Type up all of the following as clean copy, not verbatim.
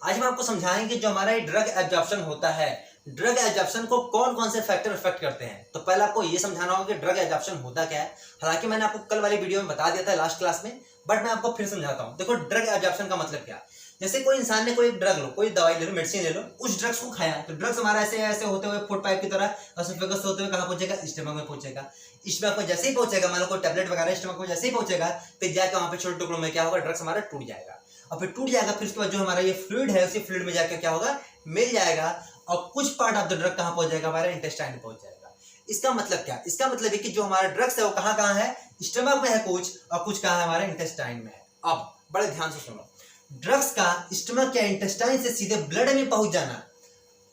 आज हम आपको समझाएंगे कि जो हमारा ड्रग एब्जॉर्प्शन होता है, ड्रग एब्जॉर्प्शन को कौन कौन से फैक्टर इफेक्ट करते हैं। तो पहले आपको ये समझाना होगा कि ड्रग एब्जॉर्प्शन होता क्या है। हालांकि मैंने आपको कल वाली वीडियो में बता दिया था लास्ट क्लास में, बट मैं आपको फिर समझाता हूँ। देखो ड्रग एब्जॉर्प्शन का मतलब क्या है। जैसे कोई इंसान ने कोई ड्रग लो, कोई दवाई ले लो, मेडिसिन ले लो, उस ड्रग्स को खाया तो ड्रग्स हमारा ऐसे ऐसे होते हुए फूड पाइप की तरह असफेगस होते हुए कहाँ पहुंचेगा, स्टमक में पहुंचेगा। स्टमक में जैसे ही पहुंचेगा, मान लो कोई टैबलेट वगैरह स्टमक में जैसे ही पहुंचेगा, फिर जाकर वहां पे छोटे टुकड़ों में क्या होगा, ड्रग्स हमारा टूट जाएगा। और फिर टूट जाएगा, फिर उसके बाद जो हमारा ये फ्लूइड है उसी फ्लूइड में जाकर क्या होगा, मिल जाएगा। और कुछ पार्ट ऑफ द ड्रग कहाँ पहुंच जाएगा, हमारे इंटेस्टाइन में पहुंच जाएगा। इसका मतलब क्या, इसका मतलब है कि जो हमारा ड्रग्स है वो कहाँ कहाँ है, स्टमक में है कुछ, और कुछ कहाँ है, हमारे इंटेस्टाइन में है। अब बड़े ध्यान से सुनो, ड्रग्स का स्टमक या इंटेस्टाइन से सीधे ब्लड में पहुंच जाना,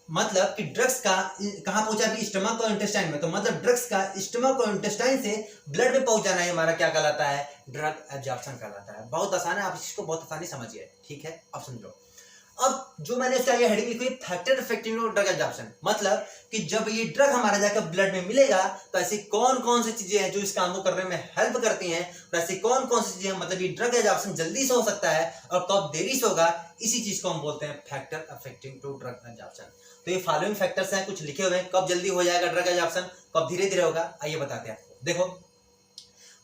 मतलब कि ड्रग्स का कहां पहुंचा, भी स्टमक और इंटेस्टाइन में। तो मतलब ड्रग्स का स्टमक और इंटेस्टाइन से ब्लड में पहुंच जाना है हमारा क्या कहलाता है, ड्रग एब्जॉर्प्शन कहलाता है। बहुत आसान है, आप इसको बहुत आसानी समझिए। ठीक है, अब समझो। अब जो मैंने उसका ये हेडिंग लिखी, फैक्टर इफेक्टिंग ड्रग एब्जॉर्प्शन, मतलब कि जब ये ड्रग हमारा जाकर ब्लड में मिलेगा तो ऐसी कौन कौन सी चीजें हैं जो इस काम को करने में हेल्प करती हैं, और ऐसी कौन कौन सी चीजें हैं, मतलब ये ड्रग एब्जॉर्प्शन जल्दी से हो सकता है और कब देरी से होगा, इसी चीज को हम बोलते हैं factor affecting to drug absorption. तो ये फॉलोइंग फैक्टर्स हैं, कुछ लिखे हुए हैं, कब जल्दी हो जाएगा ड्रग एब्जॉर्प्शन, कब धीरे धीरे होगा। आइए बताते हैं आपको। देखो,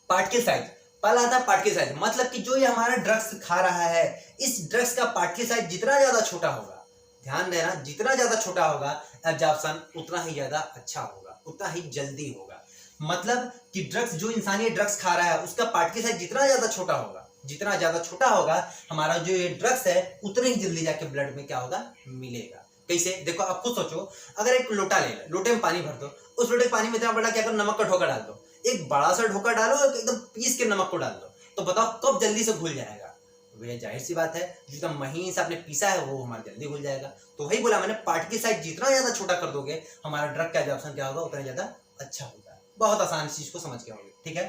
पार्टिकल साइज, पहला आता है पार्टिकल साइज, मतलब कि जो ये हमारा ड्रग्स खा रहा है, इस ड्रग्स का पार्टिकल साइज जितना ज्यादा छोटा होगा, ध्यान देना, जितना ज्यादा छोटा होगा एब्जॉर्प्शन उतना ही ज्यादा अच्छा होगा, उतना ही जल्दी होगा। मतलब कि ड्रग्स, जो इंसान ये ड्रग्स खा रहा है उसका पार्टिकल साइज जितना ज्यादा छोटा होगा, जितना ज्यादा छोटा होगा हमारा जो ये ड्रग्स है उतने ही जल्दी जाके ब्लड में क्या होगा, मिलेगा। कैसे, देखो आप खुद सोचो, अगर एक लोटा ले लो, लोटे में पानी भर दो, उस लोटे पानी में इतना बड़ा क्या करो, नमक का ढोका डाल दो, एक बड़ा सा ढोका डालो, एकदम पीस के नमक को डाल दो, तो बताओ कब जल्दी से घुल जाएगा। भैया जाहिर सी बात है, जितना महीन से आपने पीसा है वो हमारा जल्दी घुल जाएगा। तो वही बोला मैंने, पार्टिकल साइज जितना ज्यादा छोटा कर दोगे हमारा ड्रग का एब्जॉर्प्शन क्या होगा, उतना ज्यादा अच्छा होगा। बहुत आसान चीज को समझ के होंगे। ठीक है,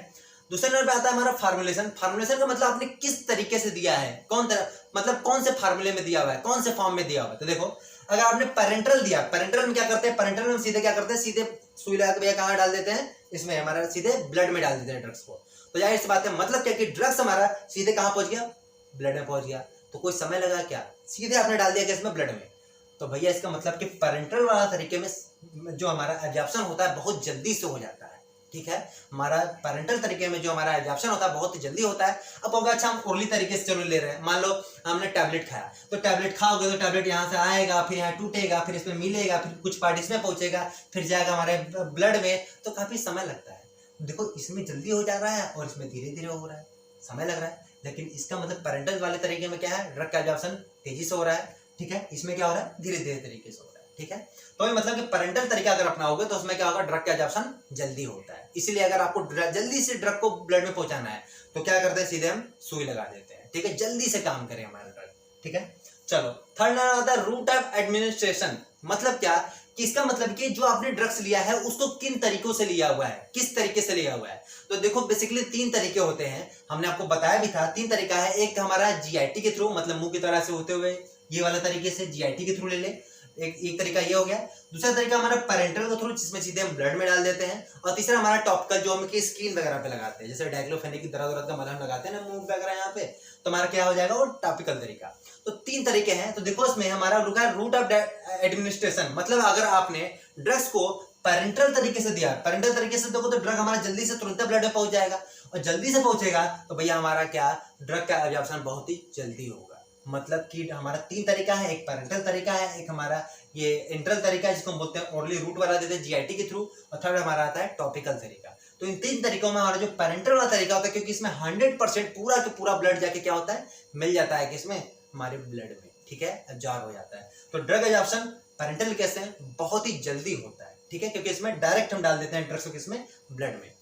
दूसरे नंबर पे आता है हमारा फार्मूलेशन। फार्मूलेशन का मतलब आपने किस तरीके से दिया है, कौन तरह, मतलब कौन से फार्मूले में दिया हुआ है, कौन से फॉर्म में दिया हुआ है। तो देखो, अगर आपने पेरेंटल दिया, पेरेंटल में क्या करते हैं, पेरेंटल में सीधे क्या करते हैं, सीधे सुई लगा के भैया कहाँ डाल देते हैं, इसमें हमारा सीधे ब्लड में डाल देते हैं ड्रग्स को। तो जाहिर सी बात है, मतलब क्या कि ड्रग्स हमारा सीधे कहाँ पहुंच गया, ब्लड में पहुंच गया। तो कोई समय लगा क्या, सीधे आपने डाल दिया इसमें ब्लड में। तो भैया इसका मतलब कि पेरेंटल वाला तरीके में जो हमारा एब्जॉर्प्शन होता है बहुत जल्दी से हो जाता है। ठीक है, हमारा पेरेंटल तरीके में जो हमारा एब्जॉर्प्शन होता है बहुत जल्दी होता है। अब होगा, अच्छा हम ओरली तरीके से चलो ले रहे हैं, मान लो हमने टैबलेट खाया, तो टैबलेट खाओगे तो टैबलेट यहाँ से आएगा, फिर यहाँ टूटेगा, फिर इसमें मिलेगा, फिर कुछ पार्ट इसमें पहुंचेगा, फिर जाएगा हमारे ब्लड में, तो काफी समय लगता है। देखो, इसमें जल्दी हो जा रहा है और इसमें धीरे धीरे हो रहा है, समय लग रहा है। लेकिन इसका मतलब पेरेंटल वाले तरीके में क्या है, ड्रग का एब्जॉर्प्शन तेजी से हो रहा है। ठीक है, इसमें क्या हो रहा है, धीरे धीरे तरीके से हो रहा है। ठीक है, तो ये मतलब कि पेरेंटल तरीका अगर अपनाओगे तो उसमें क्या होगा, ड्रग का एब्जॉर्प्शन जल्दी होता है। इसलिए अगर आपको जल्दी से ड्रग को ब्लड में पहुंचाना है तो क्या करते हैं, सीधे हम सुई लगा देते हैं। ठीक है, जल्दी से काम करे हमारा ड्रग। ठीक है, चलो थर्ड नंबर आता है रूट ऑफ एडमिनिस्ट्रेशन। मतलब क्या कि इसका मतलब कि जो आपने ड्रग्स लिया है उसको किन तरीकों से लिया हुआ है, किस तरीके से लिया हुआ है। तो देखो, बेसिकली 3 तरीके होते हैं, हमने आपको बताया भी था। 3 तरीका है, एक हमारा जीआईटी के थ्रू, मतलब मुंह की तरह से होते हुए, ये वाला तरीके से जीआईटी के थ्रू ले ले, एक तरीका ये हो गया। दूसरा तरीका हमारा पेरेंटल के थ्रू, जिसमें सीधे हम ब्लड में डाल देते हैं। और तीसरा हमारा टॉपिकल, जो हम स्किन वगैरह पे लगाते हैं, जैसे डाइक्लोफेनेक की दर्द का मलहम लगाते हैं ना मुंह वगैरह यहाँ पे, तो हमारा क्या हो जाएगा, वो टॉपिकल तरीका। तो 3 तरीके हैं। तो देखो, इसमें हमारा रूट ऑफ एडमिनिस्ट्रेशन, मतलब अगर आपने ड्रग्स को पेरेंटल तरीके से दिया, पेरेंटल तरीके से देखो तो ड्रग हमारा जल्दी से तुरंत ब्लड में पहुंच जाएगा, और जल्दी से पहुंचेगा तो भैया हमारा क्या, ड्रग का एब्जॉर्प्शन बहुत ही जल्दी होगा। मतलब कि हमारा 3 तरीका है, एक पेरेंटल तरीका है, एक हमारा ये इंटरल तरीका है जिसको हम बोलते हैं ओरली रूट वाला देते हैं जीआईटी के थ्रू, और थर्ड हमारा आता है टॉपिकल तरीका। तो इन 3 तरीकों में हमारा जो पेरेंटल वाला तरीका होता है, क्योंकि इसमें 100% पूरा के पूरा ब्लड जाके क्या होता है, मिल जाता है किसमें, हमारे ब्लड में। ठीक है, एब्जॉर्ब हो जाता है। तो ड्रग एब्जॉर्प्शन पेरेंटल कैसे बहुत ही जल्दी होता है। ठीक है, क्योंकि इसमें डायरेक्ट हम डाल देते हैं ड्रग्स को किसमें, ब्लड में।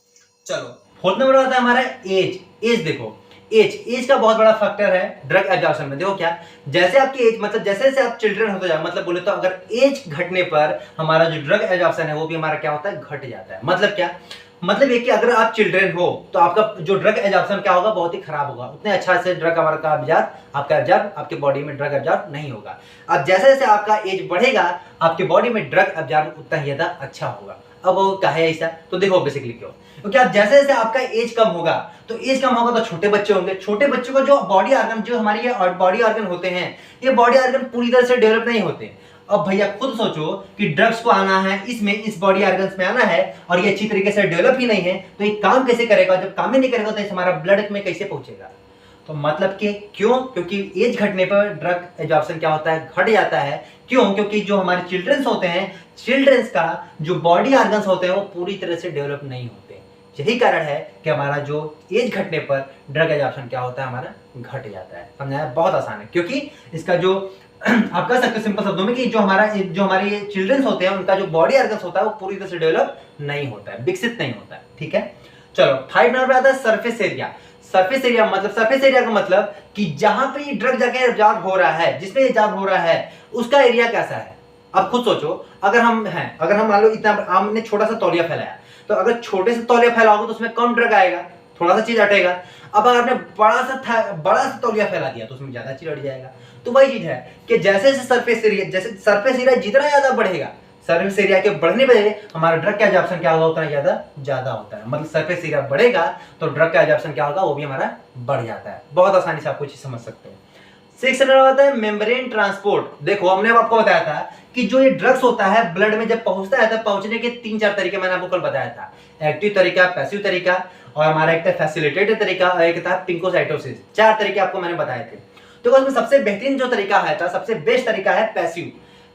चलो फोर्थ नंबर आता है हमारा एज। एज देखो, एज का बहुत बड़ा फैक्टर है ड्रग एब्जॉर्प्शन में। देखो क्या, जैसे आपकी एज, मतलब जैसे जैसे आप चिल्ड्रन होते जाओ, मतलब बोले तो अगर एज घटने पर हमारा जो ड्रग एब्जॉर्प्शन है वो भी हमारा क्या होता है, घट जाता है। मतलब क्या, मतलब ये कि अगर आप चिल्ड्रन हो तो आपका जो ड्रग एब्जॉर्प्शन क्या होगा, बहुत ही खराब होगा, उतने अच्छा से ड्रग हमारा का एब्जॉर्ब आपके बॉडी में ड्रग एब्जॉर्ब नहीं होगा। अब जैसे जैसे आपका एज बढ़ेगा आपके बॉडी में ड्रग एब्जॉर्ब उतना ही ज्यादा अच्छा होगा। अब वो क्या है ऐसा, तो देखो बेसिकली क्यों, क्योंकि आप जैसे जैसे आपका एज कम होगा, तो एज कम होगा तो छोटे बच्चे होंगे, छोटे बच्चों को जो बॉडी ऑर्गन, जो हमारे ये बॉडी ऑर्गन होते हैं, ये बॉडी ऑर्गन पूरी तरह से डेवलप नहीं होते। अब भैया खुद सोचो कि ड्रग्स को आना है, इसमें इस बॉडी ऑर्गन्स में आना है और ये अच्छी तरीके से डेवलप ही नहीं है, तो ये काम कैसे करेगा? जब काम ही नहीं करेगा तो हमारा ब्लड में कैसे पहुंचेगा? तो मतलब कि क्यों? क्योंकि एज घटने पर ड्रग एब्जॉर्प्शन क्या होता है, घट जाता है। क्यों? क्योंकि जो हमारे चिल्ड्रंस होते हैं, चिल्ड्रंस का जो बॉडी ऑर्गन्स होते हैं वो पूरी तरह से डेवलप नहीं होते। यही कारण है कि हमारा जो एज घटने पर ड्रग एब्जॉर्प्शन क्या होता है, हमारा घट जाता है। समझाया? बहुत आसान है, क्योंकि इसका जो आप कह सकते हो सिंपल शब्दों में कि जो हमारे चिल्ड्रंस होते हैं उनका जो बॉडी ऑर्गन्स होता है वो पूरी तरह से डेवलप नहीं होता है, विकसित नहीं होता है। ठीक है, चलो 5 नंबर पे आता है सरफेस एरिया। सरफेस एरिया मतलब, सरफेस एरिया का मतलब कि जहां पे ये ड्रग जाके एब्जॉर्ब हो रहा है, जिसमें एब्जॉर्ब हो रहा है, उसका एरिया कैसा है। अब खुद सोचो, अगर हम मान लो इतना हमने छोटा सा तौलिया फैलाया, तो अगर छोटे से तौलिया फैलाओगे तो उसमें कम ड्रग आएगा, थोड़ा सा चीज हटेगा। अब अगर आपने बड़ा सा तौलिया फैला दिया तो उसमें ज्यादा चीज हट जाएगा। तो वही चीज है कि जैसे सरफेस एरिया जितना ज्यादा बढ़ेगा, सरफेस एरिया के बढ़ने पर हमारा ड्रग का एब्जॉर्प्शन क्या होगा, उतना ज्यादा होता है। मतलब सरफेस एरिया बढ़ेगा तो ड्रग का एब्जॉर्प्शन क्या होगा, वो भी हमारा बढ़ जाता है। बहुत आसानी से आपको चीज समझ सकते हो। 6 नंबर आता है मेम्ब्रेन ट्रांसपोर्ट। देखो हमने आपको बताया था कि जो ये ड्रग्स होता है ब्लड में जब पहुंचता है, तब पहुंचने के 3-4 तरीके मैंने आपको कल बताया था। एक्टिव तरीका, पैसिव तरीका, और हमारा एक था फैसिलिटेटेड तरीका, और एक था पिंकोसाइटोसिस। 4 तरीके आपको मैंने बताए थे। तो उसमें सबसे बेहतरीन जो तरीका है, सबसे बेस्ट तरीका है पैसिव।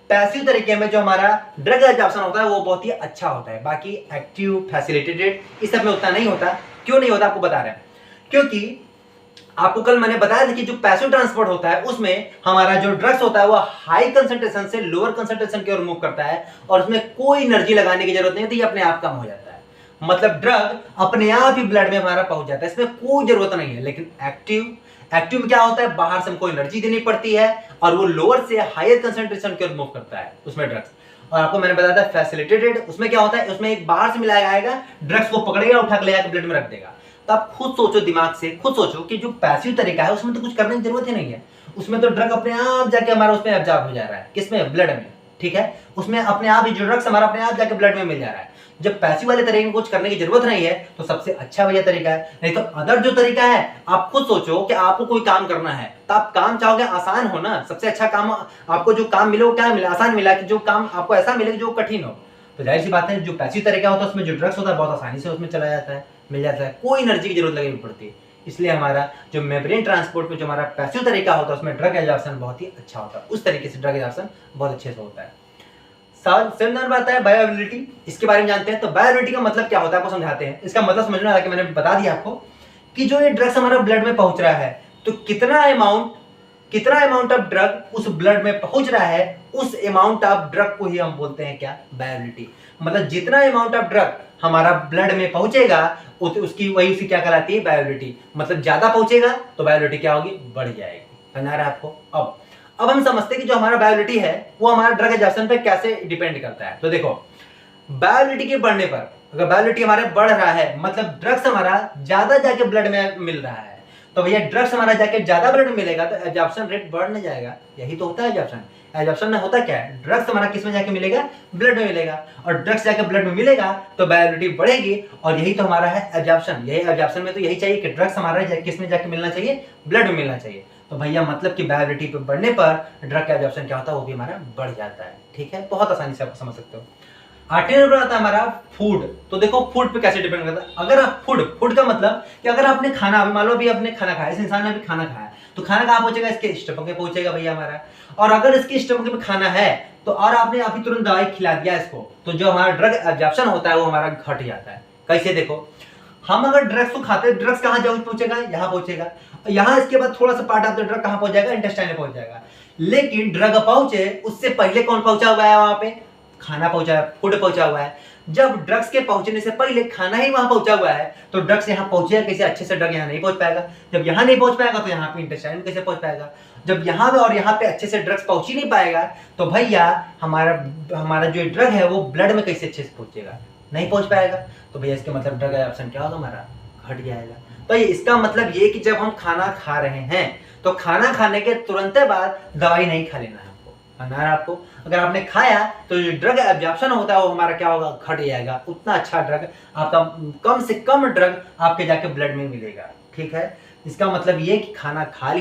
पैसिव तरीके में जो हमारा ड्रग एब्जॉर्प्शन होता है वो बहुत ही अच्छा होता है। बाकी एक्टिव, फैसिलिटेटेड, इस सब में उतना नहीं होता। क्यों नहीं होता आपको बता रहे हैं, क्योंकि आपको कल मैंने बताया था कि जो पैसिव ट्रांसपोर्ट होता है उसमें हमारा जो ड्रग्स होता है वो हाई कंसंट्रेशन से लोअर कंसंट्रेशन की ओर मूव करता है, और उसमें कोई एनर्जी लगाने की जरूरत नहीं होती, अपने आप कम हो जाता है। मतलब ड्रग अपने आप ही ब्लड में हमारा पहुंच जाता है, इसमें कोई जरूरत नहीं है। लेकिन एक्टिव में क्या होता है, बाहर से हमको एनर्जी देनी पड़ती है, और वो लोअर से हायर कंसंट्रेशन की ओर मूव करता है उसमें ड्रग्स। और आपको मैंने बताया था फैसिलिटेटेड, उसमें क्या होता है, उसमें एक बाहर से मिलाया आएगा, ड्रग्स को पकड़ेगा, उठा के ले जाकर ब्लड में रख देगा। तो आप खुद सोचो, दिमाग से खुद सोचो कि जो पैसिव तरीका है उसमें तो कुछ करने की जरूरत ही नहीं है। उसमें तो ड्रग अपने आप जाके हमारा उसमें एब्जॉर्ब हो जा रहा है, किसमें, ब्लड में। ठीक है, उसमें अपने आप ही जो ड्रग्स हमारा अपने आप जाके ब्लड में मिल जा रहा है। जब पैसिव वाले तरीके में कुछ करने की जरूरत नहीं है तो सबसे अच्छा भैया तरीका है। नहीं तो अदर जो तरीका है, आप खुद सोचो कि आपको कोई काम करना है तो आप काम चाहोगे आसान हो ना। सबसे अच्छा काम आपको जो काम मिले वो क्या मिला, आसान मिला, कि जो काम आपको ऐसा मिले जो कठिन हो। तो जाहिर सी बात है जो पैसिव तरीका होता है उसमें जो ड्रग्स होता है बहुत आसानी से उसमें चला जाता है, मिल जाता है, कोई एनर्जी की जरूरत लगनी पड़ती। इसलिए हमारा जो मेम्ब्रेन ट्रांसपोर्ट में जो हमारा पैसिव तरीका होता है उसमें ड्रग एब्जॉर्प्शन बहुत ही अच्छा होता है। उस तरीके से ड्रग एब्जॉर्प्शन बहुत अच्छे से होता है। 7 नंबर आता है बायोअवेलेबिलिटी। इसके बारे में जानते हैं। तो बायोअवेलेबिलिटी का मतलब क्या होता है आपको समझाते हैं। इसका मतलब समझना है कि मैंने बता दिया आपको कि जो ये ड्रग्स हमारा ब्लड में पहुंच रहा है, तो कितना अमाउंट ऑफ ड्रग उस ब्लड में पहुंच रहा है, उस अमाउंट ऑफ ड्रग को ही हम बोलते हैं क्या, बायोअवेलेबिलिटी। मतलब जितना अमाउंट ऑफ ड्रग हमारा ब्लड में पहुंचेगा उसकी क्या कहलाती है, बायोअवेलेबिलिटी। मतलब ज्यादा पहुंचेगा तो बायोअवेलेबिलिटी क्या होगी, बढ़ जाएगी। समझ आ रहा है आपको। अब हम समझते हैं कि जो हमारा बायोअवेलेबिलिटी है वो हमारा ड्रग एब्जॉर्प्शन पे कैसे डिपेंड करता है। तो देखो बायोअवेलेबिलिटी के बढ़ने पर, अगर बायोअवेलेबिलिटी हमारे बढ़ रहा है मतलब ड्रग्स हमारा ज्यादा जाके ब्लड में मिल रहा है, तो भैया ड्रग्स हमारा जाके ज्यादा ब्लड में मिलेगा तो एब्जॉर्प्शन रेट बढ़ने जाएगा। यही तो होता है एब्जॉर्प्शन में होता क्या है, ड्रग्स हमारा किस में जाके मिलेगा, ब्लड में मिलेगा, और ड्रग्स जाके ब्लड में मिलेगा तो बायोअवेलेबिलिटी बढ़ेगी। और यही तो हमारा है एब्जॉर्प्शन। यही एब्जॉर्प्शन में तो यही चाहिए कि ड्रग्स हमारा किस में जाके मिलना चाहिए, ब्लड में मिलना चाहिए। तो भैया मतलब कि बायोअवेलेबिलिटी पे बढ़ने पर ड्रग का एब्जॉर्प्शन क्या होता है, वो भी हमारा बढ़ जाता है। ठीक है, बहुत आसानी से आप समझ सकते हो। 8वें नंबर आता है हमारा फूड। तो देखो फूड पे कैसे डिपेंड करता है। अगर आप फूड का मतलब कि अगर आपने खाना, मान लो अभी आपने खाना खाया, इस इंसान ने अभी खाना खाया, तो खाना कहाँ पहुंचेगा, इसके स्टमक में पहुंचेगा भैया हमारा। और अगर इसके स्टमक में खाना है तो और आपने अभी तुरंत दवाई खिला दिया इसको, तो जो हमारा ड्रग एब्जॉर्प्शन होता है वो हमारा घट जाता है। कैसे, देखो हम अगर ड्रग्स को खाते हैं, ड्रग्स कहाँ पहुंचेगा, यहाँ पहुंचेगा, यहाँ इसके बाद थोड़ा सा पार्ट ऑफ द ड्रग कहाँ पहुंच जाएगा, इंटेस्टाइन में पहुंच जाएगा। लेकिन ड्रग पहुंचे उससे पहले कौन पहुंचा हुआ है, वहां पे खाना पहुंचा है, फूड पहुंचा हुआ है। जब ड्रग्स के पहुंचने से पहले खाना ही वहां पहुंचा हुआ है तो ड्रग्स यहाँ पहुंचेगा कैसे, अच्छे से ड्रग यहाँ नहीं पहुंच पाएगा। जब यहाँ नहीं पहुंच पाएगा तो यहाँ पे इंटेस्टाइन में कैसे पहुंच पाएगा। जब यहाँ पे और यहाँ पे अच्छे से ड्रग्स पहुंच ही नहीं पाएगा तो भैया हमारा जो ड्रग है वो ब्लड में कैसे अच्छे से पहुंचेगा, नहीं पहुंच पाएगा। तो भैया इसके मतलब ड्रग एब्जॉर्प्शन क्या होगा, हमारा घट जाएगा। तो इसका मतलब ये कि जब हम खाना खा रहे हैं तो खाना खाने के तुरंत बाद दवाई नहीं खा लेना है हमको। खाना है आपको, अगर आपने खाया तो जो ड्रग एब्जॉर्प्शन होता है वो हमारा क्या होगा, घट जाएगा। उतना अच्छा ड्रग आपका, कम से कम ड्रग आपके जाके ब्लड में मिलेगा। ठीक है, इसका मतलब ये कि खाना खा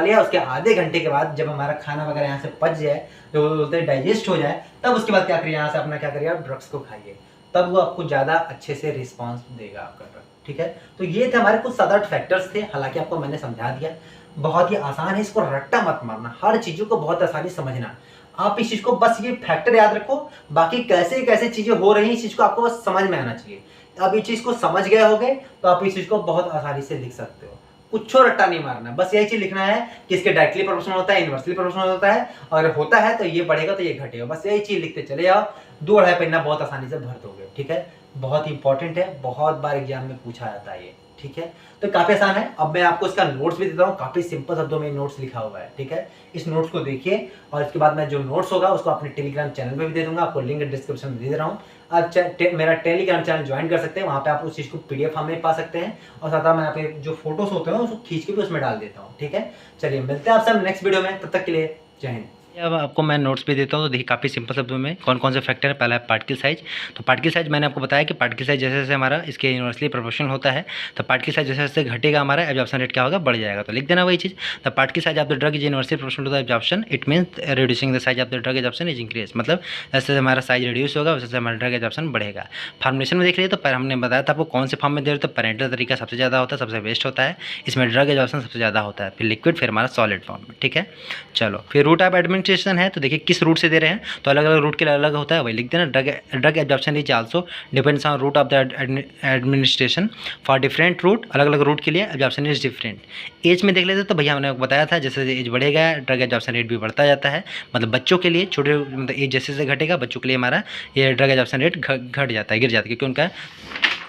लिया उसके आधे घंटे के बाद जब हमारा खाना वगैरह यहाँ से पच जाए, जो बोलते हैं डाइजेस्ट हो जाए, तब उसके बाद क्या करिए, यहाँ से अपना क्या करिए, आप ड्रग्स को खाइए, तब वो आपको ज़्यादा अच्छे से रिस्पॉन्स देगा आपका ड्रग। ठीक है, तो ये थे हमारे कुछ 7-8 फैक्टर्स थे, हालांकि आपको मैंने समझा दिया, बहुत ही आसान है, इसको रट्टा मत मारना, हर चीज़ों को बहुत आसानी समझना। आप इस चीज़ को बस ये फैक्टर याद रखो, बाकी कैसे कैसे चीज़ें हो रही हैं इस चीज़ को आपको बस समझ में आना चाहिए। आप इस चीज़ को समझ गए होगे तो आप इस चीज़ को बहुत आसानी से लिख सकते हो। कुछ रट्टा नहीं मारना, बस यही चीज़ लिखना है कि इसके डायरेक्टली प्रोपोर्शनल होता है, इनवर्सली प्रोपोर्शनल होता है, और होता है तो ये बढ़ेगा तो ये घटेगा, बस यही चीज़ लिखते चले जाओ, 2-2.5 पन्ना बहुत आसानी से भर दोगे। ठीक है, बहुत इंपॉर्टेंट है, बहुत बार एग्जाम में पूछा जाता है ये। ठीक है, तो काफ़ी आसान है। अब मैं आपको इसका नोट्स भी देता हूँ, काफ़ी सिंपल शब्दों में नोट्स लिखा हुआ है। ठीक है, इस नोट्स को देखिए, और इसके बाद मैं जो नोट्स होगा उसको अपने टेलीग्राम चैनल पे भी दे दूंगा, आपको लिंक डिस्क्रिप्शन में दे रहा हूँ। आप मेरा टेलीग्राम चैनल ज्वाइन कर सकते हैं, वहाँ पे आप उस चीज़ को PDF फॉर्म में पा सकते हैं, और साथ में यहाँ पे जो फोटोज होते हैं उसको खींच के भी उसमें डाल देता हूँ। ठीक है, चलिए मिलते हैं आपसे नेक्स्ट वीडियो में, तब तक के लिए जय हिंद। अब आपको मैं नोट्स भी देता हूँ, तो देखिए काफ़ी सिंपल शब्दों में कौन कौन से फैक्टर है। पहला है पार्टिकल साइज। तो पार्टिकल साइज मैंने आपको बताया कि पार्टिकल साइज जैसे जैसे हमारा इसके यूनिवर्सली प्रोपोर्शनल होता है, तो पार्टिकल साइज जैसे जैसे घटेगा हमारा एब्जॉर्प्शन रेट क्या होगा, बढ़ जाएगा। तो लिख देना वही चीज़, the particle size of the drug is universally proportional to the absorption, it means reducing the size of the drug absorption is increase, मतलब जैसे हमारा साइज रिड्यूस होगा वैसे हमारा ड्रग एब्जॉर्प्शन बढ़ेगा। फॉर्मुलेशन में देख लीजिए, तो हमने बताया था आपको कौन से फॉर्म में दे रहे, तो पेरेंटल तरीका सबसे ज़्यादा होता है, सबसे बेस्ट होता है, इसमें ड्रग एब्जॉर्प्शन सबसे ज़्यादा होता है, फिर लिक्विड, फिर हमारा सॉलिड फॉर्म में। ठीक है, चलो फिर रूट ऑफ एडमिनिस्ट्रेशन है, तो देखिए किस रूट से दे रहे हैं, तो अलग अलग रूट के लिए अलग होता है, वही लिख देना। Drug absorption is also depends on route of the administration, for different route, अलग अलग रूट के लिए एब्जॉर्प्शन इज डिफरेंट। एज में देख लेते तो भैया हमने बताया था, जैसे एज बढ़ेगा ड्रग एब्जॉर्प्शन रेट भी बढ़ता जाता है, मतलब बच्चों के लिए छोटे, मतलब एज जैसे जैसे घटेगा बच्चों के लिए हमारा ये ड्रग एब्जॉर्प्शन रेट घट जाता है, गिर जाता है, क्योंकि उनका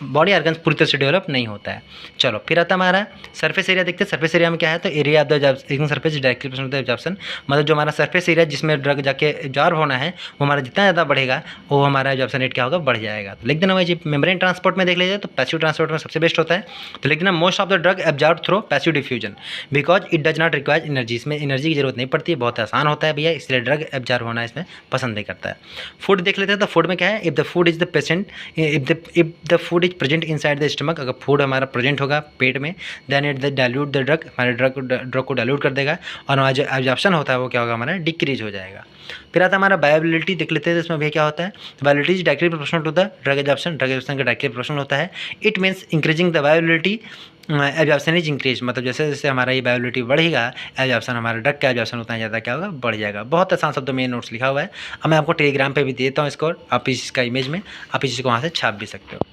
बॉडी ऑर्गन्स पूरी तरह से डेवलप नहीं होता है। चलो फिर आता हमारा सरफेस एरिया, देखते हैं सरफेस एरिया में क्या है, तो एरिया ऑफ द एकदम surface directly proportional to the absorption, मतलब जो हमारा सरफेस एरिया जिसमें ड्रग जाके एब्जॉर्ब होना है वो हमारा जितना ज़्यादा बढ़ेगा वो हमारा एब्जॉर्प्शन रेट क्या होगा, बढ़ जाएगा। तो लिख देना भाई जी। मेम्ब्रेन ट्रांसपोर्ट में देख लीजिए, तो पैसिव ट्रांसपोर्ट में सबसे बेस्ट होता है, तो लिख देना most of the drug absorb through passive diffusion because it does not require energy, इसमें एनर्जी की जरूरत नहीं पड़ती है, बहुत आसान होता है भैया, इसलिए ड्रग एब्जॉर्ब होना इसमें पसंद नहीं करता है। फूड देख लेते हैं, तो फूड में क्या है, if the food is the patient, if the food is present inside the stomach, अगर फूड हमारा प्रेजेंट होगा पेट में, then it the dilute the drug, हमारे ड्रग को डाइल्यूट कर देगा, और हमारा जो एब्जॉर्प्शन होता है वो क्या होगा, हमारा डिक्रीज हो जाएगा। फिर आता हमारा बायोबिलिटी देख लेते हैं, इसमें भी क्या होता है, bioavailability is directly proportional to the drug absorption, drug absorption का डायरेक्टली प्रोपोर्शनल होता है। It means increasing the bioavailability, absorption is increase, मतलब जैसे जैसे हमारा ये बायोबिलिटी बढ़ेगा एब्जॉर्प्शन, हमारा ड्रग का एब्जॉर्प्शन उतना ज़्यादा क्या होगा, बढ़ जाएगा। बहुत आसान शब्दों में ये नोट्स लिखा हुआ है, अब मैं आपको टेलीग्राम पे भी देता हूँ इसको, आप इसका इमेज में आप इसी को वहाँ से छाप भी सकते हो।